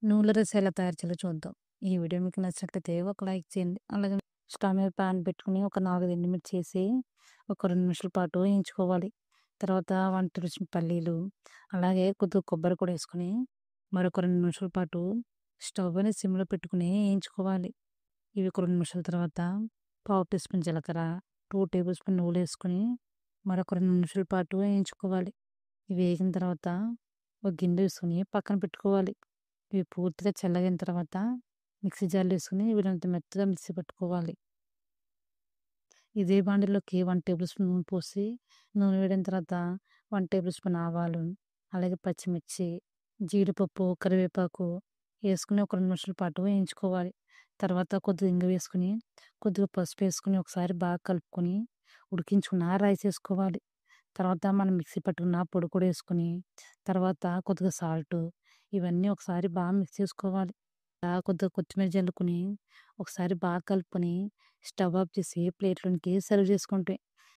నువ్వుల రొట్టె ఎలా తయారు చేయాలో చూద్దాం. ఈ వీడియో మీకు నచ్చినట్లయితే ఒక లైక్ చేయండి. అలాగే స్టవ్ మీద పాన్ పెట్టుకొని ఒక 4 ఎండుమిర్చి ఏసి ఒక 2 నిమిషాల పాటు వేయించుకోవాలి. తర్వాత 1 టేబుల్ స్పూన్ పల్లీలు, అలాగే కొద్దిగా కొబ్బరి కూడా ఏసుకొని మరొక 2 నిమిషాల పాటు స్టవ్ అనేది సిమ్‌లో పెట్టుకొని వేయించుకోవాలి. ఇవి ఒక 2 నిమిషాల తర్వాత పావు టీ స్పూన్ జీలకర్ర, 2 టేబుల్ స్పూన్ నువ్వులేసుకొని మరొక 2 నిమిషాల పాటు వేయించుకోవాలి. ఇవి వేగిన తర్వాత ఒక గిన్నె తీసుకొని పక్కన పెట్టుకోవాలి. ఇవి పూర్తిగా చల్లగిన తర్వాత మిక్సీ జార్‌లో ఏసుకొని వీలైనంత మెత్తగా మిక్సీ పట్టుకోవాలి. ఇదే బాండీలోకి 1 టేబుల్ స్పూన్ నూనె పోసి, నూనె వేడైన తర్వాత 1 టేబుల్ స్పూన్ ఆవాలు, అలాగే పచ్చిమిర్చి, జీడిపప్పు, కరివేపాకు ఏసుకొని ఒక 2 నిమిషాల పాటు వేయించుకోవాలి. తర్వాత కొద్దిగా ఇంగువ వేసుకొని, కొద్దిగా పసుపు ఏసుకొని ఒకసారి బాగా కలుపుకొని ఉడికించుకున్న రైస్ ఏసుకోవాలి. తర్వాత మనం మిక్సీ పట్టుకున్న పొడి కూడా ఏసుకొని, తర్వాత కొద్దిగా సాల్టు ఇవన్నీ ఒకసారి బాగా మిక్స్ చేసుకోవాలి. కొద్దిగా కొత్తిమీర జల్లుకొని ఒకసారి బాగా కలుపుకొని స్టవ్ ఆఫ్ చేసి ప్లేట్‌లోనికి సర్వ్ చేసుకుంటే